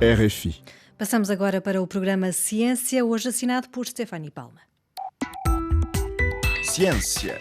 RFI. Passamos agora para o programa Ciência, hoje assinado por Stefanie Palma. Ciência.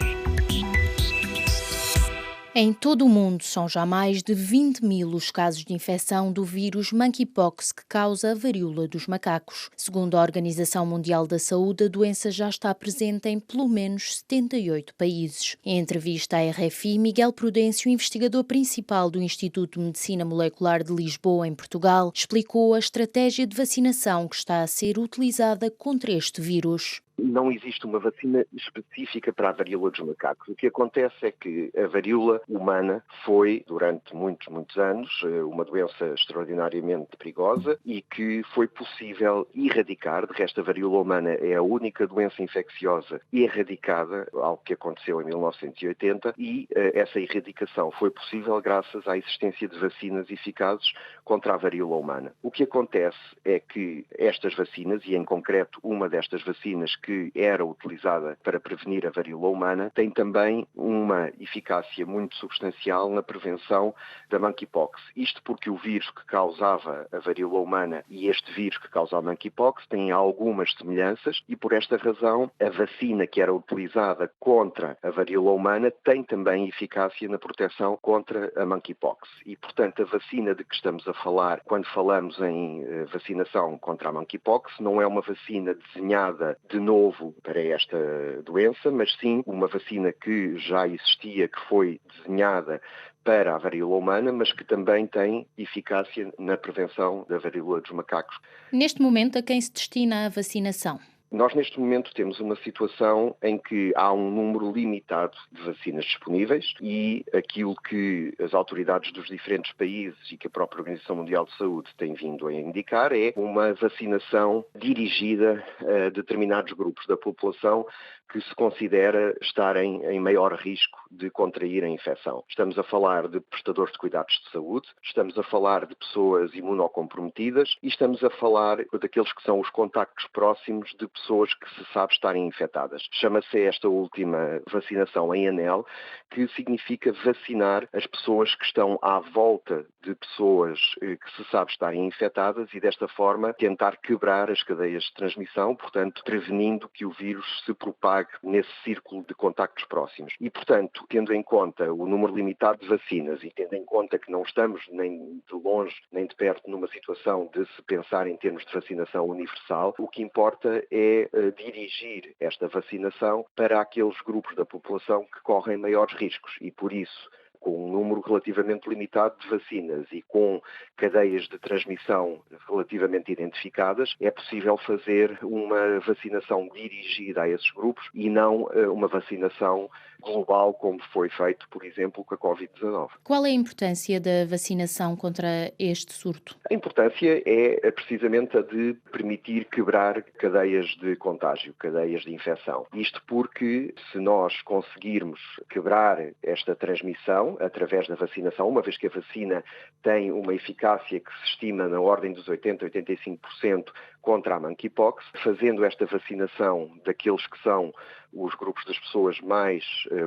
Em todo o mundo são já mais de 20 mil os casos de infecção do vírus Monkeypox que causa a varíola dos macacos. Segundo a Organização Mundial da Saúde, a doença já está presente em pelo menos 78 países. Em entrevista à RFI, Miguel Prudêncio, investigador principal do Instituto de Medicina Molecular de Lisboa, em Portugal, explicou a estratégia de vacinação que está a ser utilizada contra este vírus. Não existe uma vacina específica para a varíola dos macacos. O que acontece é que a varíola humana foi, durante muitos anos, uma doença extraordinariamente perigosa e que foi possível erradicar. De resto, a varíola humana é a única doença infecciosa erradicada, algo que aconteceu em 1980, e essa erradicação foi possível graças à existência de vacinas eficazes contra a varíola humana. O que acontece é que estas vacinas, e em concreto uma destas vacinas que era utilizada para prevenir a varíola humana, tem também uma eficácia muito substancial na prevenção da monkeypox. Isto porque o vírus que causava a varíola humana e este vírus que causa a monkeypox têm algumas semelhanças e, por esta razão, a vacina que era utilizada contra a varíola humana tem também eficácia na proteção contra a monkeypox. E, portanto, a vacina de que estamos a falar, quando falamos em vacinação contra a monkeypox, não é uma vacina desenhada de novo para esta doença, mas sim uma vacina que já existia, que foi desenhada para a varíola humana, mas que também tem eficácia na prevenção da varíola dos macacos. Neste momento, a quem se destina a vacinação? Nós, neste momento, temos uma situação em que há um número limitado de vacinas disponíveis e aquilo que as autoridades dos diferentes países e que a própria Organização Mundial de Saúde tem vindo a indicar é uma vacinação dirigida a determinados grupos da população que se considera estarem em maior risco de contrair a infecção. Estamos a falar de prestadores de cuidados de saúde, estamos a falar de pessoas imunocomprometidas e estamos a falar daqueles que são os contactos próximos de pessoas que se sabe estarem infectadas. Chama-se esta última vacinação em anel, que significa vacinar as pessoas que estão à volta de pessoas que se sabe estarem infectadas e desta forma tentar quebrar as cadeias de transmissão, portanto prevenindo que o vírus se propague nesse círculo de contactos próximos. E, portanto, tendo em conta o número limitado de vacinas e tendo em conta que não estamos nem de longe nem de perto numa situação de se pensar em termos de vacinação universal, o que importa é dirigir esta vacinação para aqueles grupos da população que correm maiores riscos e, por isso, com um número relativamente limitado de vacinas e com cadeias de transmissão relativamente identificadas, é possível fazer uma vacinação dirigida a esses grupos e não uma vacinação global, como foi feito, por exemplo, com a Covid-19. Qual é a importância da vacinação contra este surto? A importância é precisamente a de permitir quebrar cadeias de contágio, cadeias de infecção. Isto porque, se nós conseguirmos quebrar esta transmissão através da vacinação, uma vez que a vacina tem uma eficácia que se estima na ordem dos 80-85% contra a monkeypox, fazendo esta vacinação daqueles que são os grupos das pessoas mais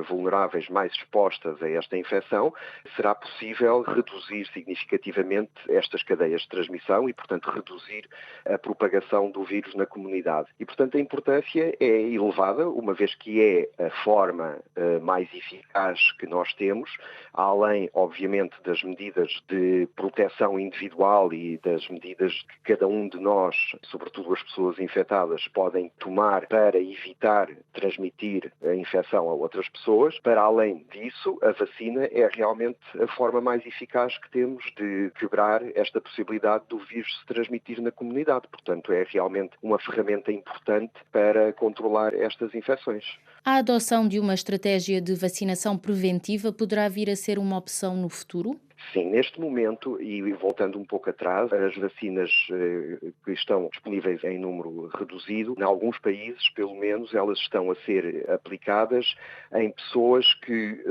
vulneráveis, mais expostas a esta infecção, será possível reduzir significativamente estas cadeias de transmissão e, portanto, reduzir a propagação do vírus na comunidade. E, portanto, a importância é elevada, uma vez que é a forma mais eficaz que nós temos, além, obviamente, das medidas de proteção individual e das medidas que cada um de nós, sobretudo as pessoas infectadas, podem tomar para evitar transmitir a infecção a outras pessoas. Para além disso, a vacina é realmente a forma mais eficaz que temos de quebrar esta possibilidade do vírus se transmitir na comunidade. Portanto, é realmente uma ferramenta importante para controlar estas infecções. A adoção de uma estratégia de vacinação preventiva poderá vir a ser uma opção no futuro? Sim, neste momento, e voltando um pouco atrás, as vacinas que estão disponíveis em número reduzido, em alguns países, pelo menos, elas estão a ser aplicadas em pessoas que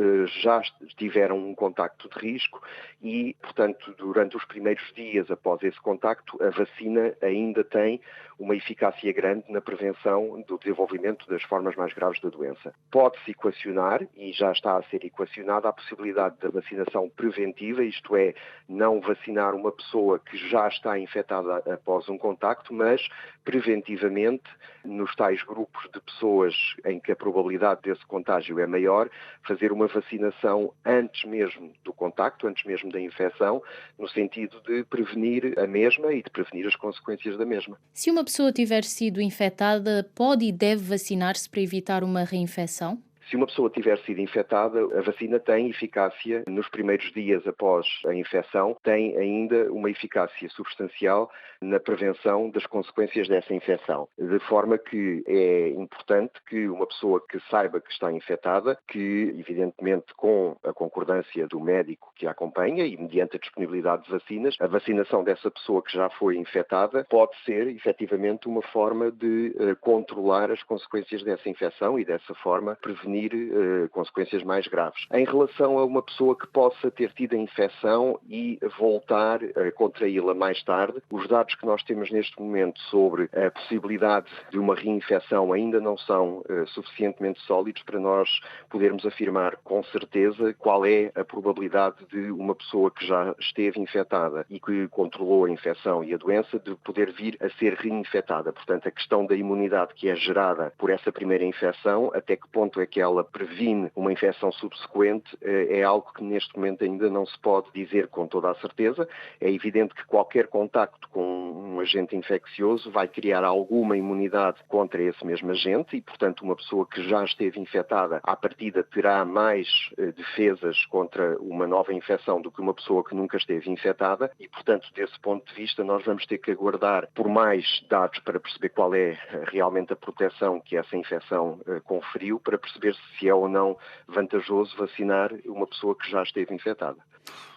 já tiveram um contacto de risco e, portanto, durante os primeiros dias após esse contacto, a vacina ainda tem uma eficácia grande na prevenção do desenvolvimento das formas mais graves da doença. Pode-se equacionar, e já está a ser equacionada, a possibilidade da vacinação preventiva preventiva, isto é, não vacinar uma pessoa que já está infectada após um contacto, mas preventivamente, nos tais grupos de pessoas em que a probabilidade desse contágio é maior, fazer uma vacinação antes mesmo do contacto, antes mesmo da infecção, no sentido de prevenir a mesma e de prevenir as consequências da mesma. Se uma pessoa tiver sido infectada, pode e deve vacinar-se para evitar uma reinfecção? Se uma pessoa tiver sido infectada, a vacina tem eficácia nos primeiros dias após a infecção, tem ainda uma eficácia substancial na prevenção das consequências dessa infecção. De forma que é importante que uma pessoa que saiba que está infectada, que evidentemente com a concordância do médico que a acompanha e mediante a disponibilidade de vacinas, a vacinação dessa pessoa que já foi infectada pode ser efetivamente uma forma de controlar as consequências dessa infecção e dessa forma prevenir consequências mais graves. Em relação a uma pessoa que possa ter tido a infecção e voltar a contraí-la mais tarde, os dados que nós temos neste momento sobre a possibilidade de uma reinfecção ainda não são suficientemente sólidos para nós podermos afirmar com certeza qual é a probabilidade de uma pessoa que já esteve infectada e que controlou a infecção e a doença de poder vir a ser reinfectada. Portanto, a questão da imunidade que é gerada por essa primeira infecção, até que ponto é que ela previne uma infecção subsequente, é algo que neste momento ainda não se pode dizer com toda a certeza. É evidente que qualquer contacto com um agente infeccioso vai criar alguma imunidade contra esse mesmo agente e, portanto, uma pessoa que já esteve infectada, à partida terá mais defesas contra uma nova infecção do que uma pessoa que nunca esteve infectada e, portanto, desse ponto de vista, nós vamos ter que aguardar por mais dados para perceber qual é realmente a proteção que essa infecção conferiu, para perceber se é ou não vantajoso vacinar uma pessoa que já esteve infectada.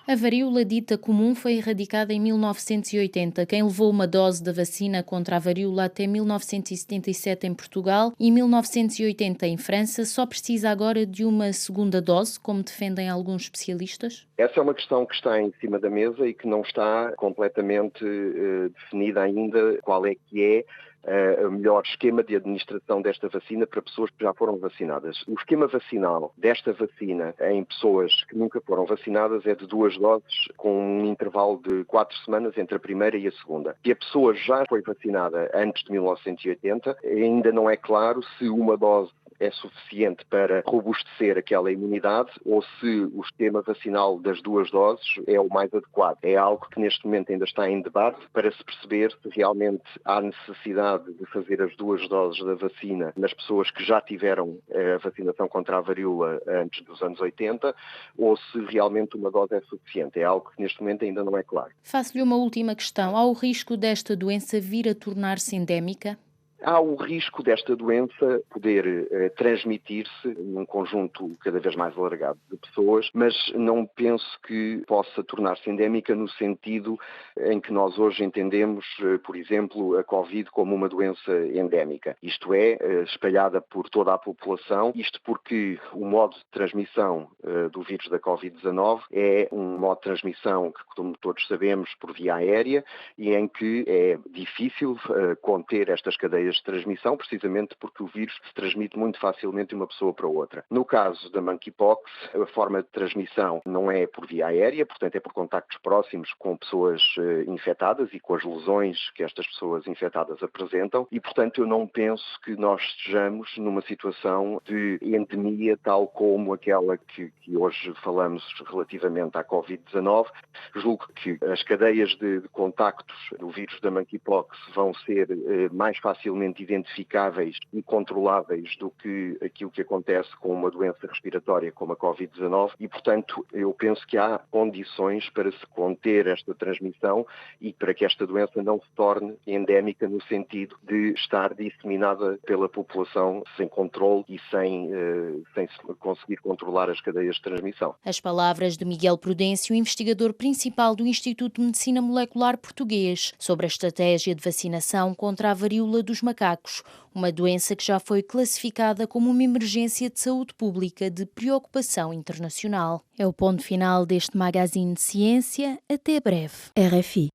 A varíola dita comum foi erradicada em 1980. Quem levou uma dose da vacina contra a varíola até 1977 em Portugal e 1980 em França só precisa agora de uma segunda dose, como defendem alguns especialistas? Essa é uma questão que está em cima da mesa e que não está completamente definida ainda qual é que é o melhor esquema de administração desta vacina para pessoas que já foram vacinadas. O esquema vacinal desta vacina em pessoas que nunca foram vacinadas é de 2 doses com um intervalo de 4 semanas entre a primeira e a segunda. Se a pessoa já foi vacinada antes de 1980, ainda não é claro se uma dose é suficiente para robustecer aquela imunidade ou se o esquema vacinal das 2 doses é o mais adequado. É algo que neste momento ainda está em debate para se perceber se realmente há necessidade de fazer as 2 doses da vacina nas pessoas que já tiveram a vacinação contra a varíola antes dos anos 80 ou se realmente uma dose é suficiente. É algo que neste momento ainda não é claro. Faço-lhe uma última questão. Há o risco desta doença vir a tornar-se endémica? Há o risco desta doença poder transmitir-se num conjunto cada vez mais alargado de pessoas, mas não penso que possa tornar-se endémica no sentido em que nós hoje entendemos, por exemplo, a Covid como uma doença endémica. Isto é, espalhada por toda a população, isto porque o modo de transmissão do vírus da Covid-19 é um modo de transmissão que, como todos sabemos, por via aérea e em que é difícil conter estas cadeias de transmissão, precisamente porque o vírus se transmite muito facilmente de uma pessoa para outra. No caso da monkeypox, a forma de transmissão não é por via aérea, portanto é por contactos próximos com pessoas infectadas e com as lesões que estas pessoas infectadas apresentam e, portanto, eu não penso que nós estejamos numa situação de endemia tal como aquela que hoje falamos relativamente à Covid-19. Julgo que as cadeias de contactos do vírus da monkeypox vão ser mais facilmente identificáveis e controláveis do que aquilo que acontece com uma doença respiratória como a Covid-19 e, portanto, eu penso que há condições para se conter esta transmissão e para que esta doença não se torne endémica no sentido de estar disseminada pela população sem controle e sem conseguir controlar as cadeias de transmissão. As palavras de Miguel Prudêncio, investigador principal do Instituto de Medicina Molecular Português, sobre a estratégia de vacinação contra a varíola dos macacos, uma doença que já foi classificada como uma emergência de saúde pública de preocupação internacional. É o ponto final deste magazine de ciência. Até breve. RFI.